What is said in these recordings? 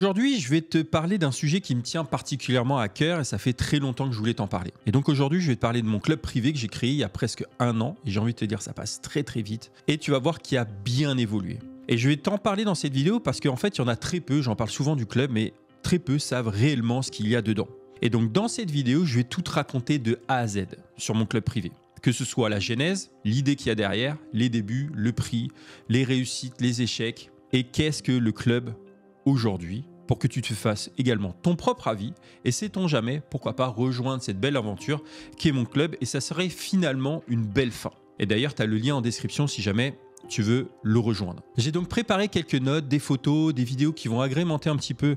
Aujourd'hui, je vais te parler d'un sujet qui me tient particulièrement à cœur et ça fait très longtemps que je voulais t'en parler. Et donc aujourd'hui, je vais te parler de mon club privé que j'ai créé il y a presque un an et j'ai envie de te dire ça passe très très vite et tu vas voir qu'il a bien évolué. Et je vais t'en parler dans cette vidéo parce qu'en fait, il y en a très peu, j'en parle souvent du club, mais très peu savent réellement ce qu'il y a dedans. Et donc dans cette vidéo, je vais tout te raconter de A à Z sur mon club privé. Que ce soit la genèse, l'idée qu'il y a derrière, les débuts, le prix, les réussites, les échecs et qu'est-ce que le club aujourd'hui pour que tu te fasses également ton propre avis et sait-on jamais, pourquoi pas rejoindre cette belle aventure qui est mon club et ça serait finalement une belle fin. Et d'ailleurs, tu as le lien en description si jamais tu veux le rejoindre. J'ai donc préparé quelques notes, des photos, des vidéos qui vont agrémenter un petit peu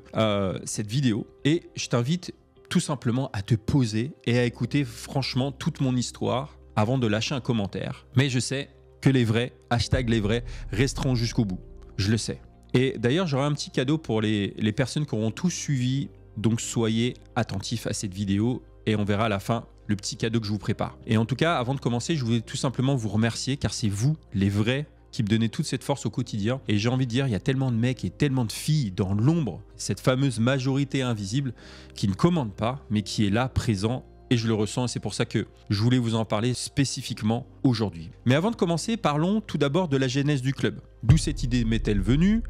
cette vidéo et je t'invite tout simplement à te poser et à écouter franchement toute mon histoire avant de lâcher un commentaire. Mais je sais que les vrais, hashtag les vrais, resteront jusqu'au bout. Je le sais. Et d'ailleurs, j'aurai un petit cadeau pour les personnes qui auront tout suivi. Donc, soyez attentifs à cette vidéo et on verra à la fin le petit cadeau que je vous prépare. Et en tout cas, avant de commencer, je voulais tout simplement vous remercier car c'est vous, les vrais, qui me donnez toute cette force au quotidien. Et j'ai envie de dire, il y a tellement de mecs et tellement de filles dans l'ombre, cette fameuse majorité invisible qui ne commande pas, mais qui est là, présent. Et je le ressens et c'est pour ça que je voulais vous en parler spécifiquement aujourd'hui. Mais avant de commencer, parlons tout d'abord de la genèse du club. D'où cette idée m'est-elle venue?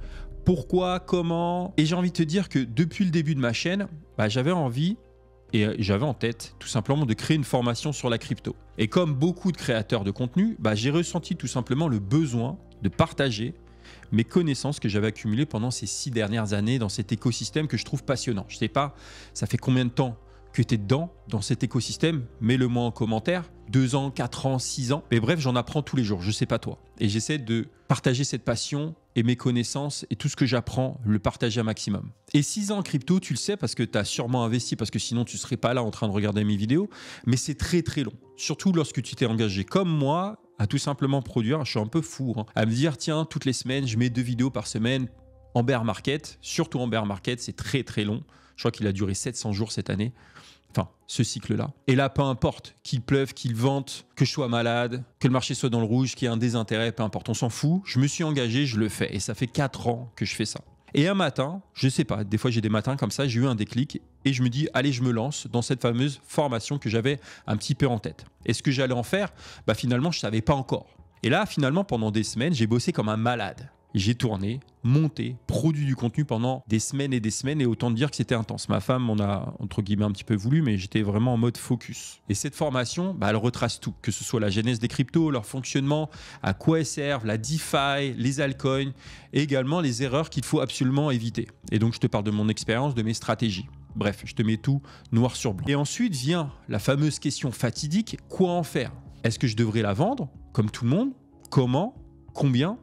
Pourquoi? Comment? Et j'ai envie de te dire que depuis le début de ma chaîne, j'avais envie et j'avais en tête tout simplement de créer une formation sur la crypto. Et comme beaucoup de créateurs de contenu, j'ai ressenti tout simplement le besoin de partager mes connaissances que j'avais accumulées pendant ces 6 dernières années dans cet écosystème que je trouve passionnant. Je ne sais pas, ça fait combien de temps que tu es dedans, dans cet écosystème, mets-le moi en commentaire. 2 ans, 4 ans, 6 ans. Mais bref, j'en apprends tous les jours, je ne sais pas toi. Et j'essaie de partager cette passion et mes connaissances et tout ce que j'apprends, le partager un maximum. Et 6 ans en crypto, tu le sais parce que tu as sûrement investi, parce que sinon tu ne serais pas là en train de regarder mes vidéos. Mais c'est très très long. Surtout lorsque tu t'es engagé comme moi à tout simplement produire. Je suis un peu fou, à me dire, tiens, toutes les semaines, je mets 2 vidéos par semaine en bear market. Surtout en bear market, c'est très très long. Je crois qu'il a duré 700 jours cette année. Enfin, ce cycle-là. Et là, peu importe qu'il pleuve, qu'il vente, que je sois malade, que le marché soit dans le rouge, qu'il y ait un désintérêt, peu importe, on s'en fout. Je me suis engagé, je le fais. Et ça fait 4 ans que je fais ça. Et un matin, je sais pas, des fois j'ai des matins comme ça, j'ai eu un déclic et je me dis, allez, je me lance dans cette fameuse formation que j'avais un petit peu en tête. Et ce que j'allais en faire, finalement, je ne savais pas encore. Et là, finalement, pendant des semaines, j'ai bossé comme un malade. J'ai tourné, monté, produit du contenu pendant des semaines et autant dire que c'était intense. Ma femme m'en a entre guillemets un petit peu voulu, mais j'étais vraiment en mode focus. Et cette formation, elle retrace tout, que ce soit la genèse des cryptos, leur fonctionnement, à quoi elles servent, la DeFi, les altcoins et également les erreurs qu'il faut absolument éviter. Et donc je te parle de mon expérience, de mes stratégies. Bref, je te mets tout noir sur blanc. Et ensuite vient la fameuse question fatidique, quoi en faire? Est-ce que je devrais la vendre, comme tout le monde? Comment? Combien?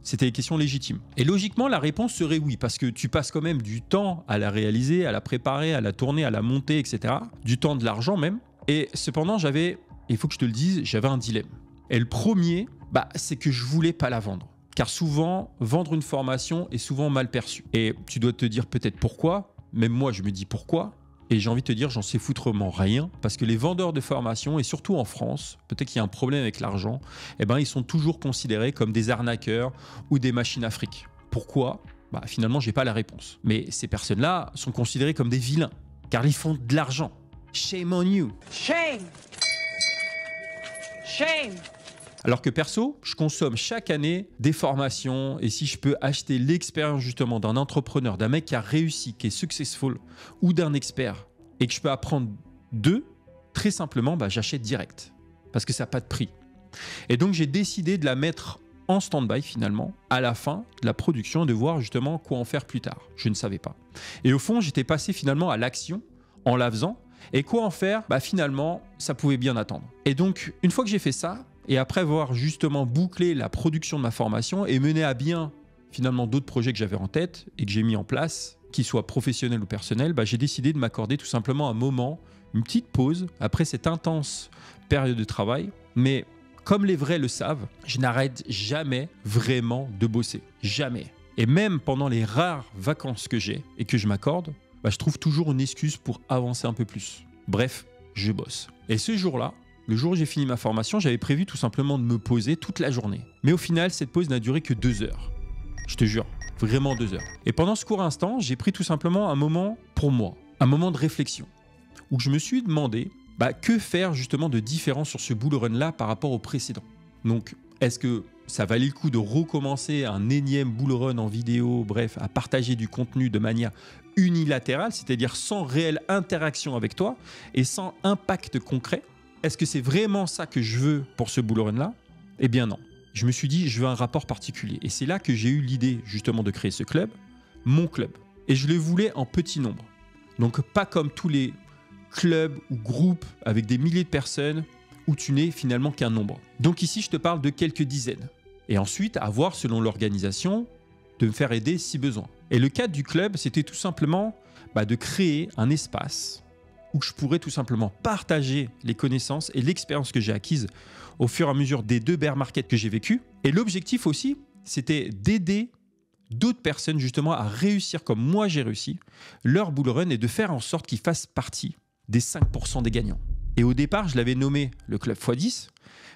C'était des questions légitimes. Et logiquement, la réponse serait oui, parce que tu passes quand même du temps à la réaliser, à la préparer, à la tourner, à la monter, etc. Du temps, de l'argent même. Et cependant, il faut que je te le dise, j'avais un dilemme. Et le premier, c'est que je voulais pas la vendre. Car souvent, vendre une formation est souvent mal perçu. Et tu dois te dire peut-être pourquoi. Même moi, je me dis pourquoi. Et j'ai envie de te dire, j'en sais foutrement rien, parce que les vendeurs de formation, et surtout en France, peut-être qu'il y a un problème avec l'argent, ils sont toujours considérés comme des arnaqueurs ou des machines à fric. Pourquoi? Finalement, j'ai pas la réponse. Mais ces personnes-là sont considérées comme des vilains, car ils font de l'argent. Shame on you. Shame. Shame. Alors que perso, je consomme chaque année des formations et si je peux acheter l'expérience justement d'un entrepreneur, d'un mec qui a réussi, qui est successful ou d'un expert et que je peux apprendre d'eux, très simplement, j'achète direct parce que ça n'a pas de prix. Et donc, j'ai décidé de la mettre en stand-by finalement à la fin de la production et de voir justement quoi en faire plus tard. Je ne savais pas. Et au fond, j'étais passé finalement à l'action en la faisant. Et quoi en faire? Finalement, ça pouvait bien attendre. Et donc, une fois que j'ai fait ça, et après avoir justement bouclé la production de ma formation et mené à bien finalement d'autres projets que j'avais en tête et que j'ai mis en place, qu'ils soient professionnels ou personnels, j'ai décidé de m'accorder tout simplement un moment, une petite pause après cette intense période de travail. Mais comme les vrais le savent, je n'arrête jamais vraiment de bosser. Jamais. Et même pendant les rares vacances que j'ai et que je m'accorde, je trouve toujours une excuse pour avancer un peu plus. Bref, je bosse. Et ce jour-là, le jour où j'ai fini ma formation, j'avais prévu tout simplement de me poser toute la journée. Mais au final, cette pause n'a duré que 2 heures. Je te jure, vraiment 2 heures. Et pendant ce court instant, j'ai pris tout simplement un moment pour moi, un moment de réflexion, où je me suis demandé que faire justement de différent sur ce bull run-là par rapport au précédent. Donc, est-ce que ça valait le coup de recommencer un énième bull run en vidéo, bref, à partager du contenu de manière unilatérale, c'est-à-dire sans réelle interaction avec toi et sans impact concret? Est-ce que c'est vraiment ça que je veux pour ce bull run-là? Eh bien non. Je me suis dit, je veux un rapport particulier. Et c'est là que j'ai eu l'idée justement de créer ce club, mon club. Et je le voulais en petit nombre. Donc pas comme tous les clubs ou groupes avec des milliers de personnes où tu n'es finalement qu'un nombre. Donc ici, je te parle de quelques dizaines. Et ensuite, à voir selon l'organisation, de me faire aider si besoin. Et le cadre du club, c'était tout simplement de créer un espace où je pourrais tout simplement partager les connaissances et l'expérience que j'ai acquise au fur et à mesure des 2 bear markets que j'ai vécu. Et l'objectif aussi, c'était d'aider d'autres personnes justement à réussir comme moi j'ai réussi leur bull run et de faire en sorte qu'ils fassent partie des 5% des gagnants. Et au départ, je l'avais nommé le club x10,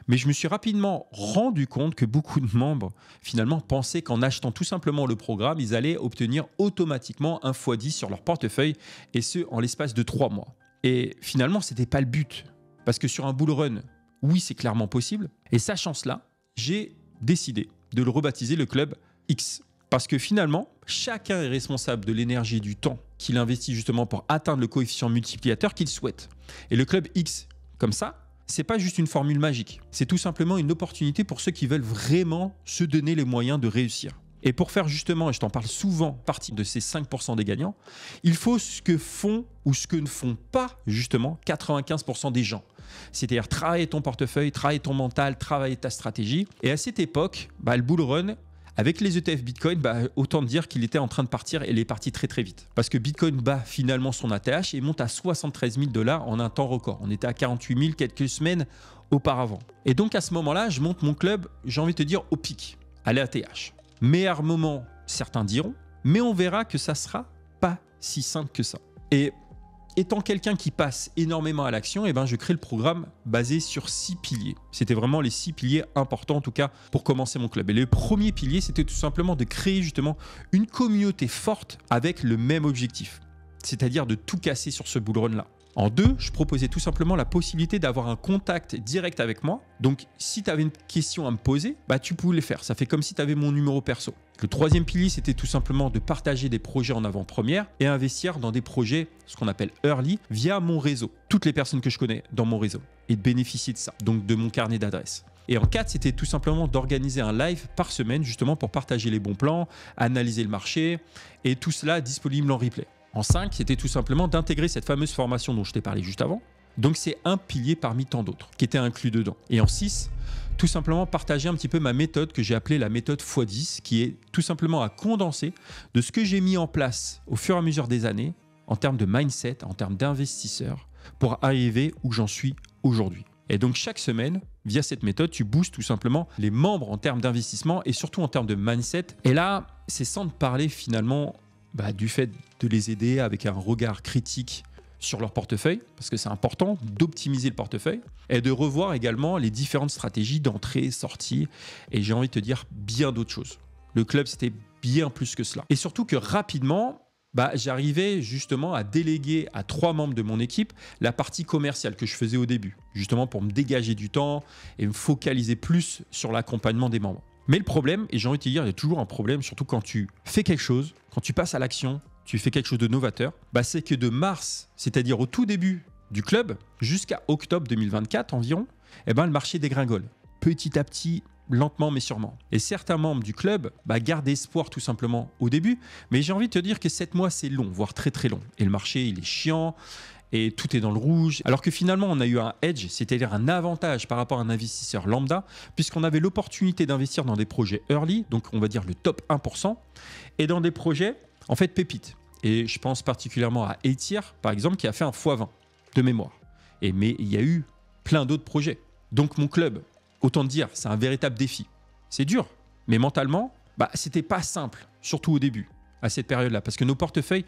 mais je me suis rapidement rendu compte que beaucoup de membres finalement pensaient qu'en achetant tout simplement le programme, ils allaient obtenir automatiquement un x10 sur leur portefeuille, et ce en l'espace de 3 mois. Et finalement, ce n'était pas le but, parce que sur un bull run, oui, c'est clairement possible. Et sachant cela, j'ai décidé de le rebaptiser le club X. Parce que finalement, chacun est responsable de l'énergie et du temps qu'il investit justement pour atteindre le coefficient multiplicateur qu'il souhaite. Et le club X, comme ça, c'est pas juste une formule magique. C'est tout simplement une opportunité pour ceux qui veulent vraiment se donner les moyens de réussir. Et pour faire justement, et je t'en parle souvent, partie de ces 5% des gagnants, il faut ce que font ou ce que ne font pas justement 95% des gens. C'est-à-dire travailler ton portefeuille, travailler ton mental, travailler ta stratégie. Et à cette époque, le bull run, avec les ETF Bitcoin, autant dire qu'il était en train de partir, et il est parti très très vite. Parce que Bitcoin bat finalement son ATH et monte à 73 000 $ en un temps record. On était à 48 000 quelques semaines auparavant. Et donc à ce moment-là, je monte mon club, j'ai envie de te dire, au pic, à l'ATH. Meilleur moment, certains diront, mais on verra que ça sera pas si simple que ça. Et étant quelqu'un qui passe énormément à l'action, je crée le programme basé sur 6 piliers. C'était vraiment les 6 piliers importants, en tout cas, pour commencer mon club. Et le premier pilier, c'était tout simplement de créer justement une communauté forte avec le même objectif, c'est-à-dire de tout casser sur ce bull run-là. En 2, je proposais tout simplement la possibilité d'avoir un contact direct avec moi. Donc, si tu avais une question à me poser, tu pouvais le faire. Ça fait comme si tu avais mon numéro perso. Le troisième pilier, c'était tout simplement de partager des projets en avant-première et investir dans des projets, ce qu'on appelle early, via mon réseau. Toutes les personnes que je connais dans mon réseau. Et de bénéficier de ça, donc de mon carnet d'adresses. Et en 4, c'était tout simplement d'organiser un live par semaine, justement pour partager les bons plans, analyser le marché, et tout cela disponible en replay. En 5, c'était tout simplement d'intégrer cette fameuse formation dont je t'ai parlé juste avant. Donc, c'est un pilier parmi tant d'autres qui était inclus dedans. Et en 6, tout simplement partager un petit peu ma méthode que j'ai appelée la méthode x10, qui est tout simplement à condenser de ce que j'ai mis en place au fur et à mesure des années en termes de mindset, en termes d'investisseur, pour arriver où j'en suis aujourd'hui. Et donc, chaque semaine, via cette méthode, tu boostes tout simplement les membres en termes d'investissement et surtout en termes de mindset. Et là, c'est sans te parler finalement du fait de les aider avec un regard critique sur leur portefeuille, parce que c'est important d'optimiser le portefeuille et de revoir également les différentes stratégies d'entrée, sortie, et j'ai envie de te dire bien d'autres choses. Le club, c'était bien plus que cela. Et surtout que rapidement, j'arrivais justement à déléguer à 3 membres de mon équipe la partie commerciale que je faisais au début, justement pour me dégager du temps et me focaliser plus sur l'accompagnement des membres. Mais le problème, et j'ai envie de te dire, il y a toujours un problème, surtout quand tu fais quelque chose, quand tu passes à l'action, tu fais quelque chose de novateur, c'est que de mars, c'est-à-dire au tout début du club, jusqu'à octobre 2024 environ, le marché dégringole. Petit à petit, lentement mais sûrement. Et certains membres du club gardent espoir tout simplement au début, mais j'ai envie de te dire que 7 mois, c'est long, voire très très long. Et le marché, il est chiant, et tout est dans le rouge. Alors que finalement, on a eu un edge, c'est-à-dire un avantage par rapport à un investisseur lambda, puisqu'on avait l'opportunité d'investir dans des projets early, donc on va dire le top 1%, et dans des projets, en fait, pépites. Et je pense particulièrement à Etir, par exemple, qui a fait un x20 de mémoire. Mais il y a eu plein d'autres projets. Donc mon club, autant dire, c'est un véritable défi. C'est dur, mais mentalement, c'était pas simple, surtout au début, à cette période-là, parce que nos portefeuilles,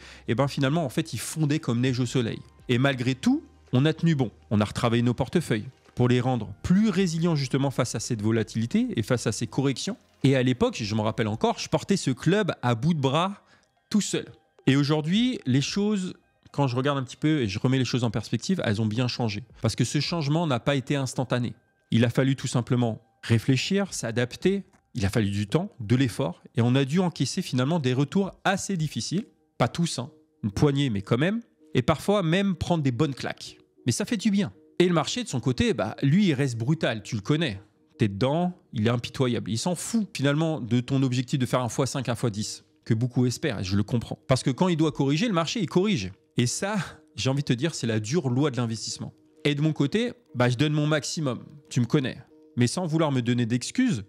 finalement, en fait, ils fondaient comme neige au soleil. Et malgré tout, on a tenu bon. On a retravaillé nos portefeuilles pour les rendre plus résilients justement face à cette volatilité et face à ces corrections. Et à l'époque, je me rappelle encore, je portais ce club à bout de bras tout seul. Et aujourd'hui, les choses, quand je regarde un petit peu et je remets les choses en perspective, elles ont bien changé. Parce que ce changement n'a pas été instantané. Il a fallu tout simplement réfléchir, s'adapter. Il a fallu du temps, de l'effort. Et on a dû encaisser finalement des retours assez difficiles. Pas tous, hein, une poignée, mais quand même. Et parfois même prendre des bonnes claques. Mais ça fait du bien. Et le marché, de son côté, lui, il reste brutal. Tu le connais. T'es dedans, il est impitoyable. Il s'en fout finalement de ton objectif de faire un x5, un x10, que beaucoup espèrent, et je le comprends. Parce que quand il doit corriger, le marché, il corrige. Et ça, j'ai envie de te dire, c'est la dure loi de l'investissement. Et de mon côté, je donne mon maximum. Tu me connais. Mais sans vouloir me donner d'excuses,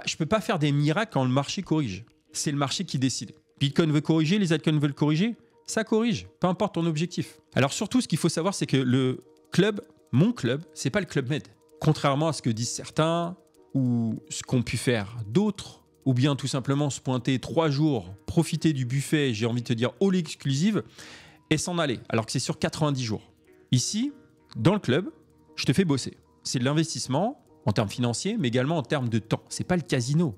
je ne peux pas faire des miracles quand le marché corrige. C'est le marché qui décide. Bitcoin veut corriger, les altcoins veulent corriger, ça corrige, peu importe ton objectif. Alors surtout, ce qu'il faut savoir, c'est que le club, mon club, c'est pas le Club Med. Contrairement à ce que disent certains, ou ce qu'ont pu faire d'autres, ou bien tout simplement se pointer 3 jours, profiter du buffet, j'ai envie de te dire all exclusive, et s'en aller, alors que c'est sur 90 jours. Ici, dans le club, je te fais bosser. C'est de l'investissement en termes financiers, mais également en termes de temps. C'est pas le casino,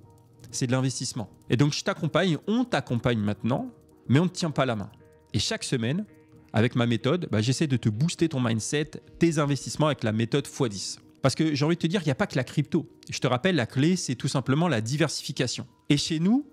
c'est de l'investissement. Et donc je t'accompagne, on t'accompagne maintenant, mais on ne te tient pas la main. Et chaque semaine, avec ma méthode, j'essaie de te booster ton mindset, tes investissements avec la méthode x10. Parce que j'ai envie de te dire, il n'y a pas que la crypto. Je te rappelle, la clé, c'est tout simplement la diversification. Et chez nous,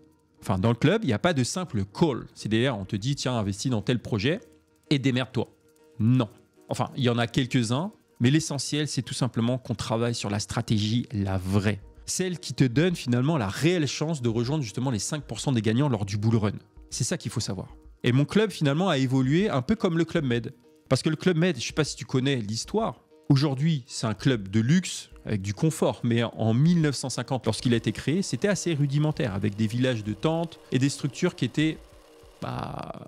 dans le club, il n'y a pas de simple call. C'est-à-dire, on te dit, tiens, investis dans tel projet et démerde-toi. Non. Enfin, il y en a quelques-uns, mais l'essentiel, c'est tout simplement qu'on travaille sur la stratégie, la vraie. Celle qui te donne finalement la réelle chance de rejoindre justement les 5% des gagnants lors du bull run. C'est ça qu'il faut savoir. Et mon club, finalement, a évolué un peu comme le Club Med. Parce que le Club Med, je ne sais pas si tu connais l'histoire. Aujourd'hui, c'est un club de luxe avec du confort. Mais en 1950, lorsqu'il a été créé, c'était assez rudimentaire, avec des villages de tentes et des structures qui étaient pas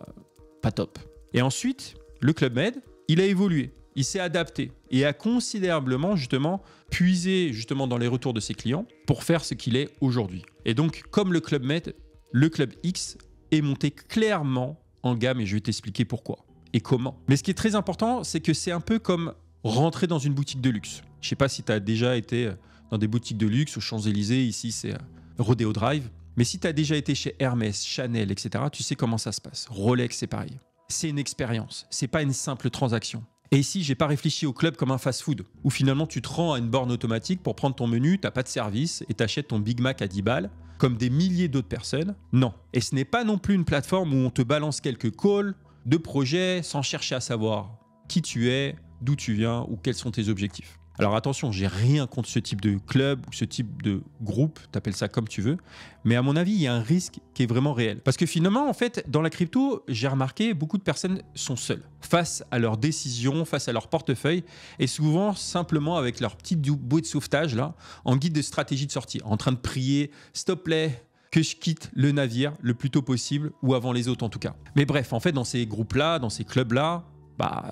top. Et ensuite, le Club Med, il a évolué. Il s'est adapté et a considérablement justement puisé justement dans les retours de ses clients pour faire ce qu'il est aujourd'hui. Et donc, comme le Club Med, le Club X est monté clairement en gamme et je vais t'expliquer pourquoi et comment. Mais ce qui est très important, c'est que c'est un peu comme rentrer dans une boutique de luxe. Je ne sais pas si tu as déjà été dans des boutiques de luxe aux Champs-Élysées, ici c'est Rodeo Drive. Mais si tu as déjà été chez Hermès, Chanel, etc., tu sais comment ça se passe. Rolex, c'est pareil. C'est une expérience, c'est pas une simple transaction. Et ici, j'ai pas réfléchi au club comme un fast-food, où finalement tu te rends à une borne automatique pour prendre ton menu, t'as pas de service et t'achètes ton Big Mac à 10 balles, comme des milliers d'autres personnes. Non. Et ce n'est pas non plus une plateforme où on te balance quelques calls de projets sans chercher à savoir qui tu es, d'où tu viens ou quels sont tes objectifs. Alors attention, j'ai rien contre ce type de club ou ce type de groupe, t'appelles ça comme tu veux, mais à mon avis, il y a un risque qui est vraiment réel. Parce que finalement, en fait, dans la crypto, j'ai remarqué, beaucoup de personnes sont seules face à leurs décisions, face à leur portefeuille, et souvent simplement avec leur petite bouée de sauvetage là, en guide de stratégie de sortie, en train de prier, s'il te plaît, que je quitte le navire le plus tôt possible, ou avant les autres en tout cas. Mais bref, en fait, dans ces groupes-là, dans ces clubs-là,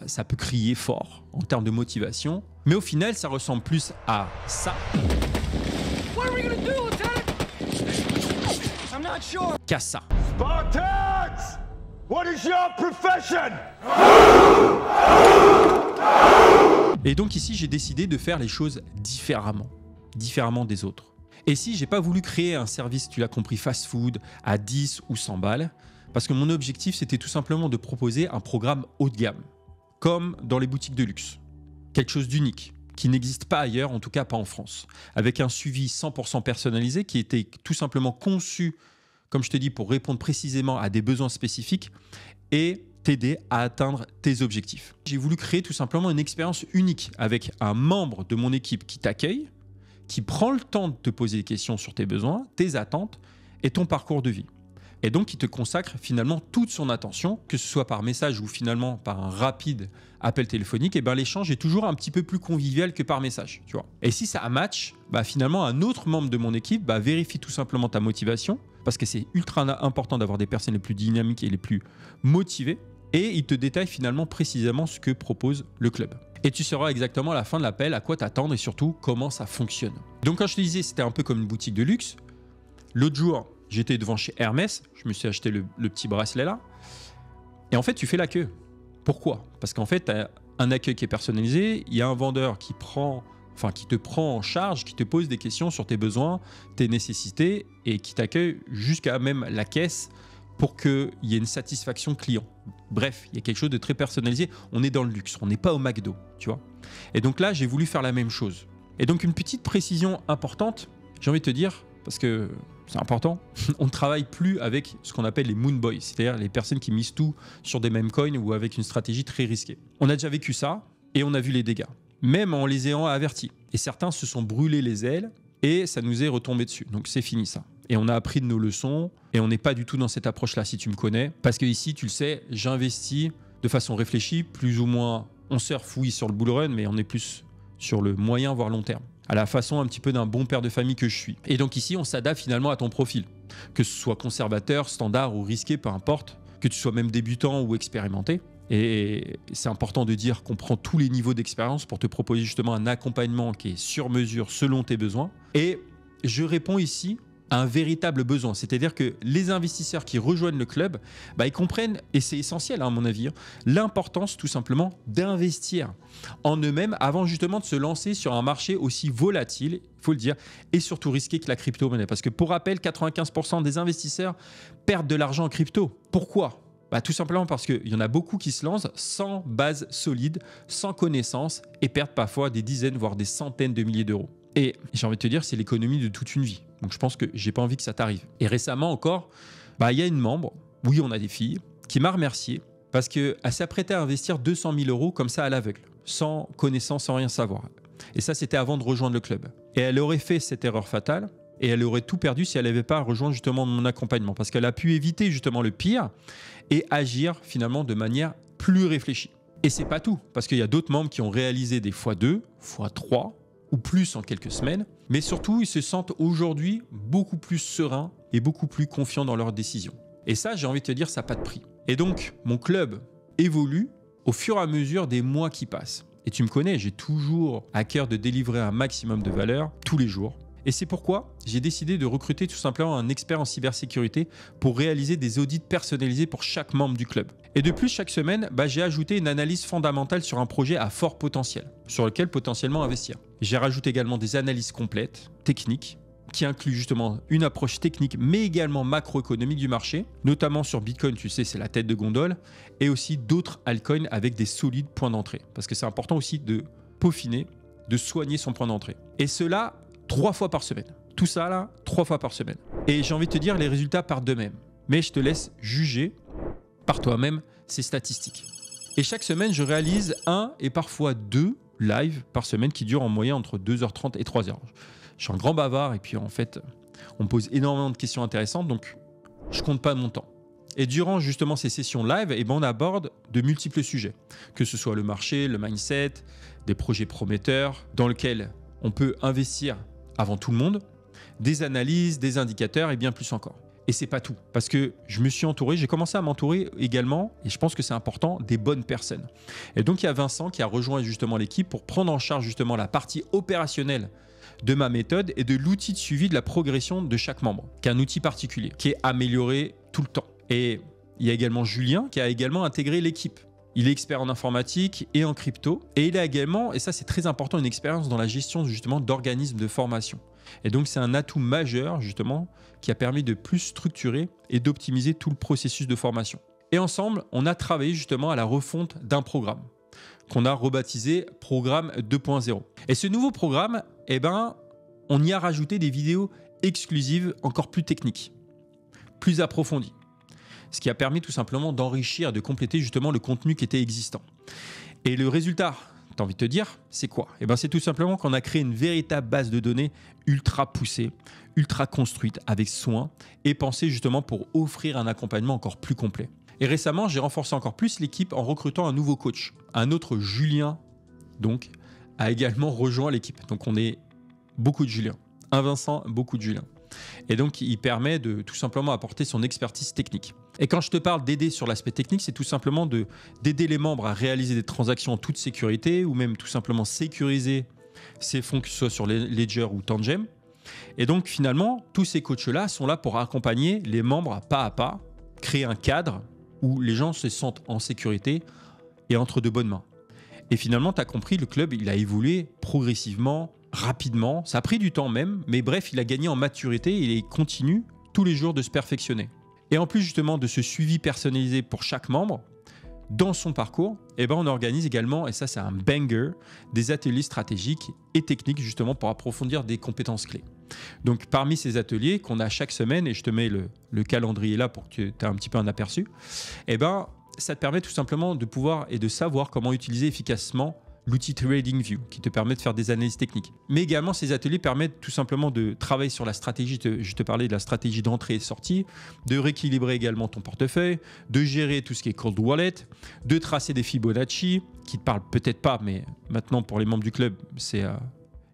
ça peut crier fort en termes de motivation, mais au final, ça ressemble plus à ça qu'à ça. Spartans! What is your profession? Et donc ici, j'ai décidé de faire les choses différemment des autres. Et si j'ai pas voulu créer un service, tu l'as compris, fast-food à 10 ou 100 balles, parce que mon objectif, c'était tout simplement de proposer un programme haut de gamme, comme dans les boutiques de luxe. Quelque chose d'unique, qui n'existe pas ailleurs, en tout cas pas en France, avec un suivi 100% personnalisé qui était tout simplement conçu, comme je te dis, pour répondre précisément à des besoins spécifiques et t'aider à atteindre tes objectifs. J'ai voulu créer tout simplement une expérience unique avec un membre de mon équipe qui t'accueille, qui prend le temps de te poser des questions sur tes besoins, tes attentes et ton parcours de vie. Et donc, qui te consacre finalement toute son attention, que ce soit par message ou finalement par un rapide appel téléphonique, et l'échange est toujours un petit peu plus convivial que par message, tu vois. Et si ça match, finalement, un autre membre de mon équipe vérifie tout simplement ta motivation, parce que c'est ultra important d'avoir des personnes les plus dynamiques et les plus motivées, et il te détaille finalement précisément ce que propose le club. Et tu sauras exactement à la fin de l'appel à quoi t'attendre et surtout comment ça fonctionne. Donc quand je te disais c'était un peu comme une boutique de luxe, l'autre jour, j'étais devant chez Hermès, je me suis acheté le petit bracelet là. Et en fait, tu fais la queue. Pourquoi? Parce qu'en fait, tu as un accueil qui est personnalisé, il y a un vendeur qui prend enfin qui te prend en charge, qui te pose des questions sur tes besoins, tes nécessités et qui t'accueille jusqu'à même la caisse pour qu'il y ait une satisfaction client. Bref, il y a quelque chose de très personnalisé. On est dans le luxe, on n'est pas au McDo, tu vois. Et donc là, j'ai voulu faire la même chose. Et donc une petite précision importante, j'ai envie de te dire, parce que c'est important, on ne travaille plus avec ce qu'on appelle les moon boys, c'est-à-dire les personnes qui misent tout sur des meme coins ou avec une stratégie très risquée. On a déjà vécu ça et on a vu les dégâts, même en les ayant avertis. Et certains se sont brûlés les ailes et ça nous est retombé dessus. Donc c'est fini ça. Et on a appris de nos leçons et on n'est pas du tout dans cette approche-là si tu me connais. Parce que ici, tu le sais, j'investis de façon réfléchie, plus ou moins, on surfe, oui, sur le bull run, mais on est plus sur le moyen, voire long terme, à la façon un petit peu d'un bon père de famille que je suis. Et donc ici, on s'adapte finalement à ton profil, que ce soit conservateur, standard ou risqué, peu importe, que tu sois même débutant ou expérimenté. Et c'est important de dire qu'on prend tous les niveaux d'expérience pour te proposer justement un accompagnement qui est sur mesure selon tes besoins. Et je réponds ici à un véritable besoin. C'est-à-dire que les investisseurs qui rejoignent le club, ils comprennent, et c'est essentiel à mon avis, l'importance tout simplement d'investir en eux-mêmes avant justement de se lancer sur un marché aussi volatile, il faut le dire, et surtout risqué que la crypto-monnaie. Parce que pour rappel, 95% des investisseurs perdent de l'argent en crypto. Pourquoi ? Tout simplement parce qu'il y en a beaucoup qui se lancent sans base solide, sans connaissance et perdent parfois des dizaines, voire des centaines de milliers d'euros. Et j'ai envie de te dire, c'est l'économie de toute une vie. Donc je pense que j'ai pas envie que ça t'arrive. Et récemment encore, il y a une membre, oui on a des filles, qui m'a remercié parce qu'elle s'apprêtait à investir 200 000 euros comme ça à l'aveugle, sans connaissance, sans rien savoir. Et ça, c'était avant de rejoindre le club. Et elle aurait fait cette erreur fatale et elle aurait tout perdu si elle n'avait pas rejoint justement mon accompagnement. Parce qu'elle a pu éviter justement le pire et agir finalement de manière plus réfléchie. Et c'est pas tout, parce qu'il y a d'autres membres qui ont réalisé des x2, x3 ou plus en quelques semaines, mais surtout ils se sentent aujourd'hui beaucoup plus sereins et beaucoup plus confiants dans leurs décisions. Et ça, j'ai envie de te dire, ça n'a pas de prix. Et donc, mon club évolue au fur et à mesure des mois qui passent. Et tu me connais, j'ai toujours à cœur de délivrer un maximum de valeur tous les jours. Et c'est pourquoi j'ai décidé de recruter tout simplement un expert en cybersécurité pour réaliser des audits personnalisés pour chaque membre du club. Et de plus, chaque semaine, j'ai ajouté une analyse fondamentale sur un projet à fort potentiel, sur lequel potentiellement investir. J'ai rajouté également des analyses complètes, techniques, qui incluent justement une approche technique, mais également macroéconomique du marché, notamment sur Bitcoin, tu sais, c'est la tête de gondole, et aussi d'autres altcoins avec des solides points d'entrée. Parce que c'est important aussi de peaufiner, de soigner son point d'entrée. Et cela 3 fois par semaine. Tout ça là, 3 fois par semaine. Et j'ai envie de te dire, les résultats partent d'eux-mêmes. Mais je te laisse juger par toi-même ces statistiques. Et chaque semaine, je réalise 1 et parfois 2 lives par semaine qui durent en moyenne entre 2h30 et 3h. Je suis un grand bavard et puis en fait, on me pose énormément de questions intéressantes, donc je compte pas mon temps. Et durant justement ces sessions live, on aborde de multiples sujets, que ce soit le marché, le mindset, des projets prometteurs dans lesquels on peut investir avant tout le monde, des analyses, des indicateurs et bien plus encore. Et c'est pas tout, parce que je me suis entouré, j'ai commencé à m'entourer également, et je pense que c'est important, des bonnes personnes. Et donc il y a Vincent qui a rejoint justement l'équipe pour prendre en charge justement la partie opérationnelle de ma méthode et de l'outil de suivi de la progression de chaque membre, qui est un outil particulier, qui est amélioré tout le temps. Et il y a également Julien qui a également intégré l'équipe. Il est expert en informatique et en crypto. Et il a également, et ça c'est très important, une expérience dans la gestion justement d'organismes de formation. Et donc c'est un atout majeur justement qui a permis de plus structurer et d'optimiser tout le processus de formation. Et ensemble, on a travaillé justement à la refonte d'un programme qu'on a rebaptisé Programme 2.0. Et ce nouveau programme, on y a rajouté des vidéos exclusives encore plus techniques, plus approfondies. Ce qui a permis tout simplement d'enrichir et de compléter justement le contenu qui était existant. Et le résultat, tu as envie de te dire, c'est quoi ? C'est tout simplement qu'on a créé une véritable base de données ultra poussée, ultra construite, avec soin et pensée justement pour offrir un accompagnement encore plus complet. Et récemment, j'ai renforcé encore plus l'équipe en recrutant un nouveau coach. Un autre Julien, donc, a également rejoint l'équipe. Donc, on est beaucoup de Julien. Un Vincent, beaucoup de Julien. Et donc, il permet de tout simplement apporter son expertise technique. Et quand je te parle d'aider sur l'aspect technique, c'est tout simplement d'aider les membres à réaliser des transactions en toute sécurité ou même tout simplement sécuriser ces fonds, que ce soit sur Ledger ou Tangem. Et donc, finalement, tous ces coachs-là sont là pour accompagner les membres pas à pas, créer un cadre où les gens se sentent en sécurité et entre de bonnes mains. Et finalement, tu as compris, le club, il a évolué progressivement, rapidement. Ça a pris du temps même, mais bref, il a gagné en maturité et il continue tous les jours de se perfectionner. Et en plus justement de ce suivi personnalisé pour chaque membre, dans son parcours, on organise également, et ça c'est un banger, des ateliers stratégiques et techniques justement pour approfondir des compétences clés. Donc parmi ces ateliers qu'on a chaque semaine, et je te mets le calendrier là pour que tu aies un petit peu un aperçu, ça te permet tout simplement de pouvoir et de savoir comment utiliser efficacement l'outil TradingView qui te permet de faire des analyses techniques. Mais également, ces ateliers permettent tout simplement de travailler sur la stratégie. Je te parlais de la stratégie d'entrée et de sortie, de rééquilibrer également ton portefeuille, de gérer tout ce qui est cold wallet, de tracer des Fibonacci qui ne te parlent peut-être pas, mais maintenant pour les membres du club, c'est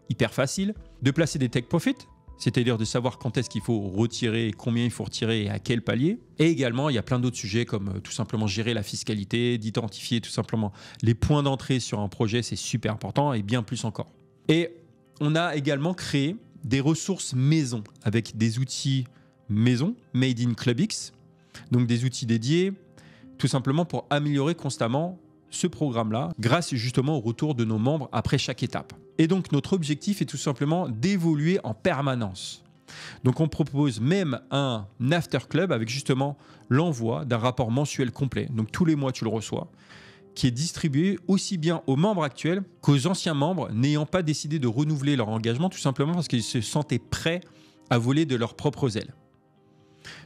hyper facile, de placer des take profits, c'est-à-dire de savoir quand est-ce qu'il faut retirer, combien il faut retirer et à quel palier. Et également, il y a plein d'autres sujets comme tout simplement gérer la fiscalité, d'identifier tout simplement les points d'entrée sur un projet, c'est super important et bien plus encore. Et on a également créé des ressources maison avec des outils maison, made in ClubX, donc des outils dédiés tout simplement pour améliorer constamment ce programme-là grâce justement au retour de nos membres après chaque étape. Et donc notre objectif est tout simplement d'évoluer en permanence. Donc on propose même un after club avec justement l'envoi d'un rapport mensuel complet. Donc tous les mois tu le reçois, qui est distribué aussi bien aux membres actuels qu'aux anciens membres n'ayant pas décidé de renouveler leur engagement tout simplement parce qu'ils se sentaient prêts à voler de leurs propres ailes.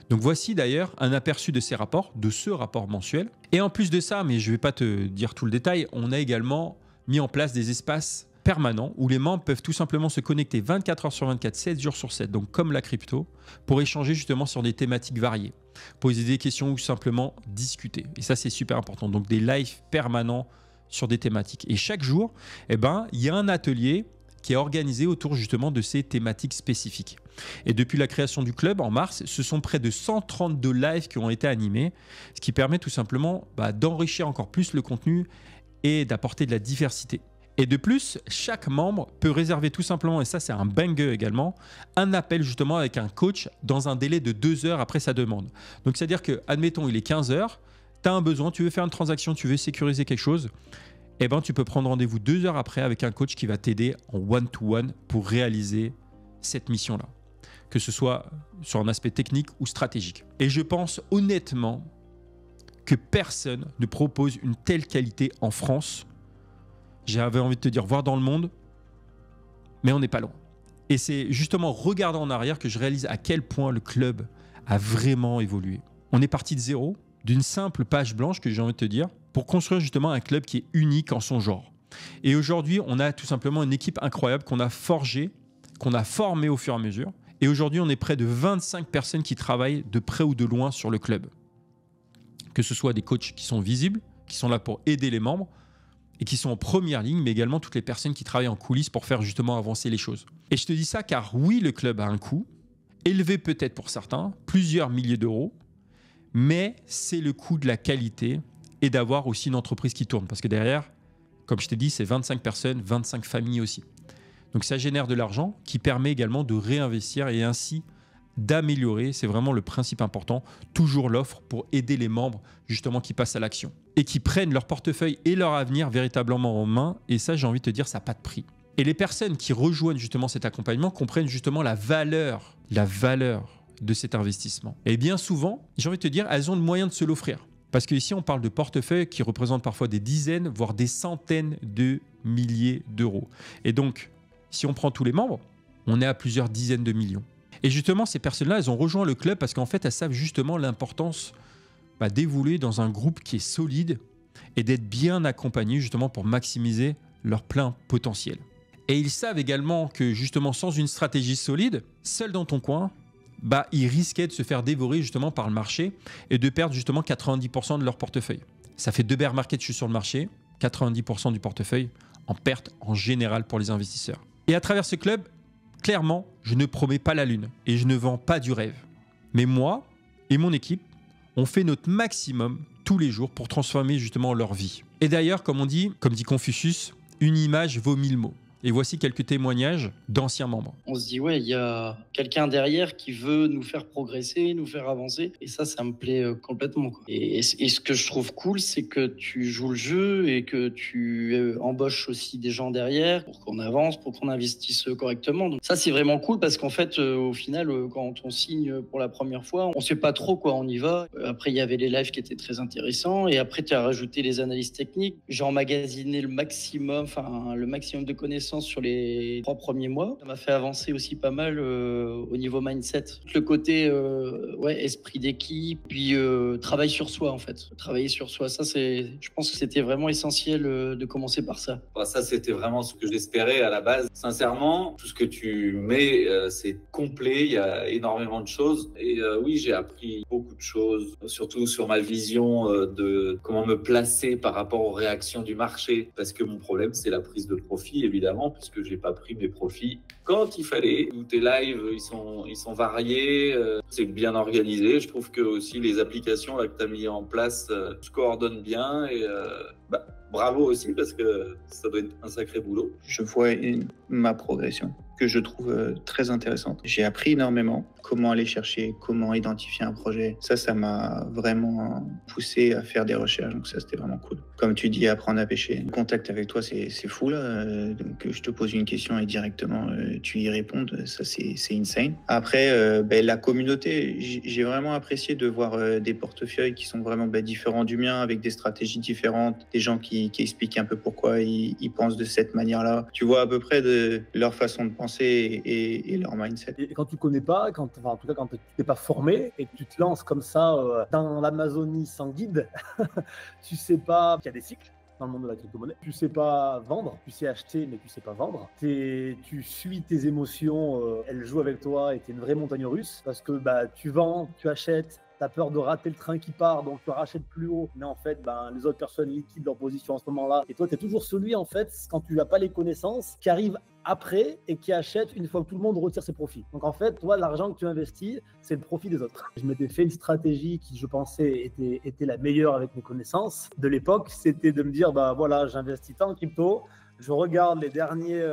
Donc voici d'ailleurs un aperçu de ces rapports, de ce rapport mensuel. Et en plus de ça, mais je ne vais pas te dire tout le détail, on a également mis en place des espaces permanents où les membres peuvent tout simplement se connecter 24 heures sur 24, 7 jours sur 7, donc comme la crypto, pour échanger justement sur des thématiques variées, poser des questions ou simplement discuter. Et ça, c'est super important. Donc des lives permanents sur des thématiques. Et chaque jour, il y a un atelier qui est organisé autour justement de ces thématiques spécifiques. Et depuis la création du club en mars, ce sont près de 132 lives qui ont été animés, ce qui permet tout simplement d'enrichir encore plus le contenu et d'apporter de la diversité. Et de plus, chaque membre peut réserver tout simplement, et ça c'est un banger également, un appel justement avec un coach dans un délai de 2 heures après sa demande. Donc c'est-à-dire que, admettons, il est 15 heures, tu as un besoin, tu veux faire une transaction, tu veux sécuriser quelque chose, tu peux prendre rendez-vous 2 heures après avec un coach qui va t'aider en one-to-one pour réaliser cette mission-là, que ce soit sur un aspect technique ou stratégique. Et je pense honnêtement que personne ne propose une telle qualité en France. J'avais envie de te dire voir dans le monde, mais on n'est pas loin. Et c'est justement en regardant en arrière que je réalise à quel point le club a vraiment évolué. On est parti de zéro, d'une simple page blanche que j'ai envie de te dire, pour construire justement un club qui est unique en son genre. Et aujourd'hui, on a tout simplement une équipe incroyable qu'on a forgée, qu'on a formée au fur et à mesure. Et aujourd'hui, on est près de 25 personnes qui travaillent de près ou de loin sur le club. Que ce soit des coachs qui sont visibles, qui sont là pour aider les membres, et qui sont en première ligne, mais également toutes les personnes qui travaillent en coulisses pour faire justement avancer les choses. Et je te dis ça car oui, le club a un coût, élevé peut-être pour certains, plusieurs milliers d'euros, mais c'est le coût de la qualité et d'avoir aussi une entreprise qui tourne. Parce que derrière, comme je t'ai dit, c'est 25 personnes, 25 familles aussi. Donc ça génère de l'argent qui permet également de réinvestir et ainsi d'améliorer, c'est vraiment le principe important, toujours l'offre pour aider les membres justement qui passent à l'action et qui prennent leur portefeuille et leur avenir véritablement en main. Et ça, j'ai envie de te dire, ça n'a pas de prix. Et les personnes qui rejoignent justement cet accompagnement comprennent justement la valeur de cet investissement. Et bien souvent, j'ai envie de te dire, elles ont le moyen de se l'offrir. Parce qu'ici, on parle de portefeuilles qui représentent parfois des dizaines, voire des centaines de milliers d'euros. Et donc, si on prend tous les membres, on est à plusieurs dizaines de millions. Et justement, ces personnes-là, elles ont rejoint le club parce qu'en fait, elles savent justement l'importance d'évoluer dans un groupe qui est solide et d'être bien accompagné justement pour maximiser leur plein potentiel. Et ils savent également que justement, sans une stratégie solide, seul dans ton coin, ils risquaient de se faire dévorer justement par le marché et de perdre justement 90% de leur portefeuille. Ça fait 2 bear markets sur le marché, 90% du portefeuille en perte en général pour les investisseurs. Et à travers ce club, clairement, je ne promets pas la lune et je ne vends pas du rêve. Mais moi et mon équipe, on fait notre maximum tous les jours pour transformer justement leur vie. Et d'ailleurs, comme dit Confucius, une image vaut 1000 mots. Et voici quelques témoignages d'anciens membres. On se dit, ouais, il y a quelqu'un derrière qui veut nous faire progresser, nous faire avancer. Et ça me plaît complètement, quoi. Et ce que je trouve cool, c'est que tu joues le jeu et que tu embauches aussi des gens derrière pour qu'on avance, pour qu'on investisse correctement. Donc ça, c'est vraiment cool parce qu'en fait, au final, quand on signe pour la première fois, on sait pas trop quoi, on y va. Après, il y avait les lives qui étaient très intéressants. Et après, tu as rajouté les analyses techniques. J'ai emmagasiné le maximum de connaissances sur les 3 premiers mois. Ça m'a fait avancer aussi pas mal au niveau mindset. Le côté esprit d'équipe, puis travail sur soi en fait. Travailler sur soi, ça je pense que c'était vraiment essentiel de commencer par ça. Ça, c'était vraiment ce que j'espérais à la base. Sincèrement, tout ce que tu mets, c'est complet, il y a énormément de choses. Et oui, j'ai appris beaucoup de choses, surtout sur ma vision de comment me placer par rapport aux réactions du marché. Parce que mon problème, c'est la prise de profit, évidemment, puisque je n'ai pas pris mes profits quand il fallait. Tous tes lives, ils sont variés, c'est bien organisé. Je trouve que aussi les applications là, que tu as mis en place se coordonnent bien et bravo aussi parce que ça doit être un sacré boulot. Je vois ma progression que je trouve très intéressante. J'ai appris énormément comment aller chercher, comment identifier un projet. Ça m'a vraiment poussé à faire des recherches, donc ça c'était vraiment cool. Comme tu dis, apprendre à pêcher. Le contact avec toi c'est fou là, donc je te pose une question et directement tu y réponds, ça c'est insane. Après la communauté, j'ai vraiment apprécié de voir des portefeuilles qui sont vraiment différents du mien, avec des stratégies différentes, des gens qui expliquent un peu pourquoi ils pensent de cette manière-là. Tu vois à peu près de leur façon de penser et leur mindset. Et quand tu connais pas, en tout cas quand tu n'es pas formé et que tu te lances comme ça dans l'Amazonie sans guide, tu sais pas qu'il y a des cycles dans le monde de la crypto-monnaie. Tu sais pas vendre, tu sais acheter mais tu sais pas vendre. Tu suis tes émotions, elles jouent avec toi et tu es une vraie montagne russe parce que tu vends, tu achètes, tu as peur de rater le train qui part, donc tu rachètes plus haut. Mais en fait, les autres personnes liquident leur position en ce moment-là. Et toi, tu es toujours celui, en fait, quand tu n'as pas les connaissances, qui arrive après et qui achète une fois que tout le monde retire ses profits. Donc en fait, toi, l'argent que tu investis, c'est le profit des autres. Je m'étais fait une stratégie qui, je pensais, était la meilleure avec mes connaissances de l'époque. C'était de me dire, voilà, j'investis tant en crypto, je regarde les derniers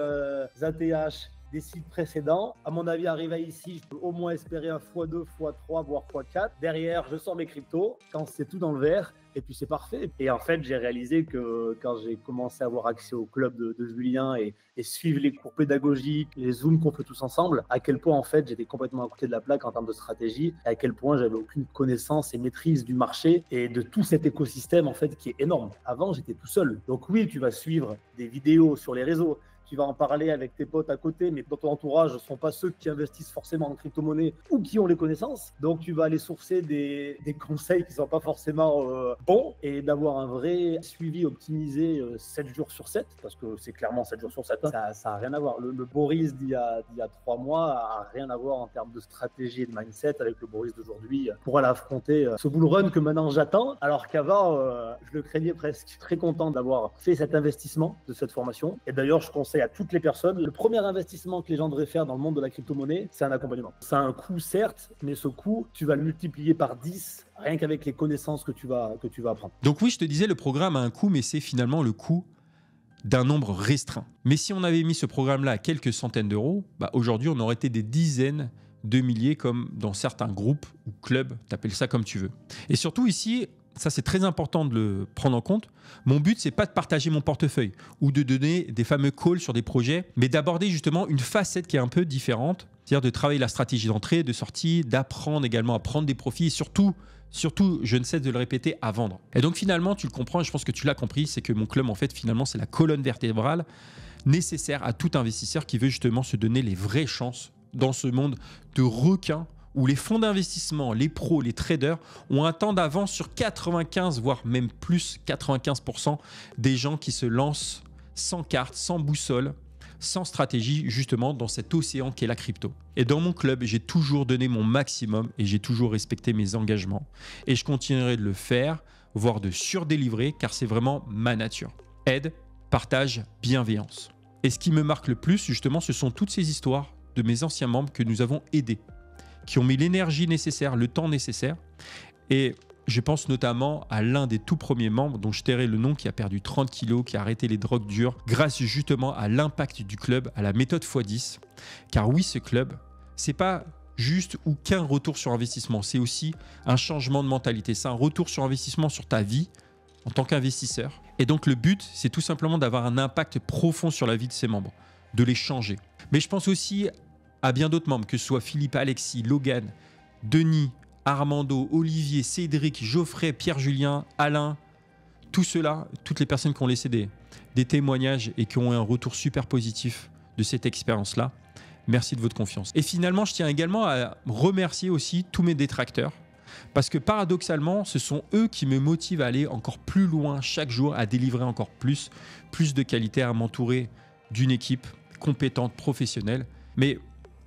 ATH des cycles précédents. À mon avis, arrivé ici, je peux au moins espérer un x2, x3, voire x4. Derrière, je sors mes cryptos quand c'est tout dans le vert et puis c'est parfait. Et en fait, j'ai réalisé que quand j'ai commencé à avoir accès au club de Julien et suivre les cours pédagogiques, les zooms qu'on fait tous ensemble, à quel point en fait j'étais complètement à côté de la plaque en termes de stratégie, et à quel point j'avais aucune connaissance et maîtrise du marché et de tout cet écosystème en fait qui est énorme. Avant, j'étais tout seul. Donc oui, tu vas suivre des vidéos sur les réseaux, tu vas en parler avec tes potes à côté, mais dans ton entourage ne sont pas ceux qui investissent forcément en crypto-monnaie ou qui ont les connaissances. Donc, tu vas aller sourcer des conseils qui ne sont pas forcément bons et d'avoir un vrai suivi optimisé 7 jours sur 7, parce que c'est clairement 7 jours sur 7. Hein. Ça n'a rien à voir. Le Boris d'il y a 3 mois n'a rien à voir en termes de stratégie et de mindset avec le Boris d'aujourd'hui pour aller affronter ce bull run que maintenant j'attends, alors qu'avant, je le craignais presque. Très content d'avoir fait cet investissement de cette formation. Et d'ailleurs, je conseille à toutes les personnes, le premier investissement que les gens devraient faire dans le monde de la crypto-monnaie, c'est un accompagnement. Ça a un coût, certes, mais ce coût, tu vas le multiplier par 10, rien qu'avec les connaissances que tu vas apprendre. Donc oui, je te disais, le programme a un coût, mais c'est finalement le coût d'un nombre restreint. Mais si on avait mis ce programme-là à quelques centaines d'euros, aujourd'hui, on aurait été des dizaines de milliers, comme dans certains groupes ou clubs, t'appelles ça comme tu veux. Et surtout ici, ça c'est très important de le prendre en compte, mon but c'est pas de partager mon portefeuille ou de donner des fameux calls sur des projets, mais d'aborder justement une facette qui est un peu différente, c'est-à-dire de travailler la stratégie d'entrée, de sortie, d'apprendre également à prendre des profits et surtout, je ne cesse de le répéter, à vendre. Et donc finalement, tu le comprends et je pense que tu l'as compris, c'est que mon club en fait finalement c'est la colonne vertébrale nécessaire à tout investisseur qui veut justement se donner les vraies chances dans ce monde de requins où les fonds d'investissement, les pros, les traders ont un temps d'avance sur 95, voire même plus 95% des gens qui se lancent sans carte, sans boussole, sans stratégie, justement dans cet océan qu'est la crypto. Et dans mon club, j'ai toujours donné mon maximum et j'ai toujours respecté mes engagements. Et je continuerai de le faire, voire de surdélivrer, car c'est vraiment ma nature. Aide, partage, bienveillance. Et ce qui me marque le plus, justement, ce sont toutes ces histoires de mes anciens membres que nous avons aidés, qui ont mis l'énergie nécessaire, le temps nécessaire. Et Je pense notamment à l'un des tout premiers membres dont je tairai le nom, qui a perdu 30 kilos, qui a arrêté les drogues dures grâce justement à l'impact du club, à la méthode x10. Car oui, ce club, c'est pas juste ou qu'un retour sur investissement, c'est aussi un changement de mentalité, c'est un retour sur investissement sur ta vie en tant qu'investisseur. Et donc le but, c'est tout simplement d'avoir un impact profond sur la vie de ses membres, de les changer. Mais je pense aussi à bien d'autres membres, que ce soit Philippe, Alexis, Logan, Denis, Armando, Olivier, Cédric, Geoffrey, Pierre-Julien, Alain, tout cela, toutes les personnes qui ont laissé des témoignages et qui ont eu un retour super positif de cette expérience-là. Merci de votre confiance. Et finalement, je tiens également à remercier aussi tous mes détracteurs, parce que paradoxalement, ce sont eux qui me motivent à aller encore plus loin chaque jour, à délivrer encore plus de qualité, à m'entourer d'une équipe compétente, professionnelle. Mais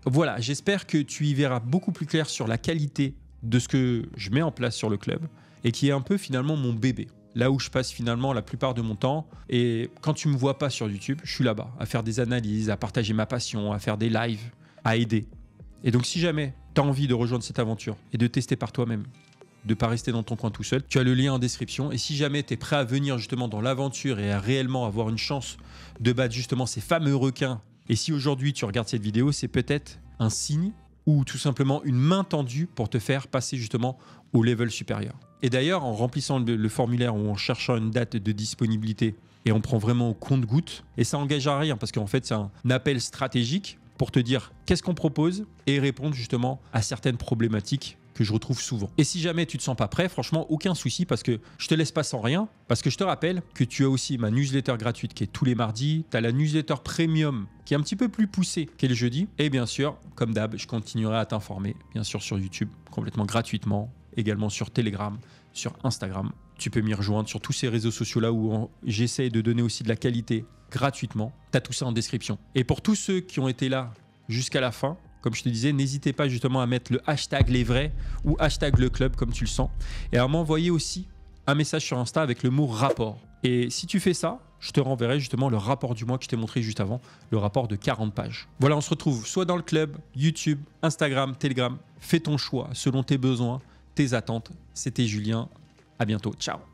voilà, j'espère que tu y verras beaucoup plus clair sur la qualité de ce que je mets en place sur le club et qui est un peu finalement mon bébé. Là où je passe finalement la plupart de mon temps. Et quand tu ne me vois pas sur YouTube, je suis là-bas à faire des analyses, à partager ma passion, à faire des lives, à aider. Et donc si jamais tu as envie de rejoindre cette aventure et de tester par toi-même, de ne pas rester dans ton coin tout seul, tu as le lien en description. Et si jamais tu es prêt à venir justement dans l'aventure et à réellement avoir une chance de battre justement ces fameux requins, et si aujourd'hui tu regardes cette vidéo, c'est peut-être un signe ou tout simplement une main tendue pour te faire passer justement au level supérieur. Et d'ailleurs, en remplissant le formulaire ou en cherchant une date de disponibilité, et on prend vraiment au compte-gouttes, et ça n'engage à rien parce qu'en fait c'est un appel stratégique pour te dire qu'est-ce qu'on propose et répondre justement à certaines problématiques que je retrouve souvent. Et si jamais tu ne te sens pas prêt, franchement, aucun souci parce que je te laisse pas sans rien. Parce que je te rappelle que tu as aussi ma newsletter gratuite qui est tous les mardis. Tu as la newsletter premium qui est un petit peu plus poussée qui est le jeudi. Et bien sûr, comme d'hab, je continuerai à t'informer, bien sûr sur YouTube, complètement gratuitement, également sur Telegram, sur Instagram. Tu peux m'y rejoindre sur tous ces réseaux sociaux-là où j'essaie de donner aussi de la qualité gratuitement. Tu as tout ça en description. Et pour tous ceux qui ont été là jusqu'à la fin, comme je te disais, n'hésitez pas justement à mettre le hashtag les vrais ou hashtag le club comme tu le sens et à m'envoyer aussi un message sur Insta avec le mot rapport. Et si tu fais ça, je te renverrai justement le rapport du mois que je t'ai montré juste avant, le rapport de 40 pages. Voilà, on se retrouve soit dans le club, YouTube, Instagram, Telegram. Fais ton choix selon tes besoins, tes attentes. C'était Julien. À bientôt. Ciao.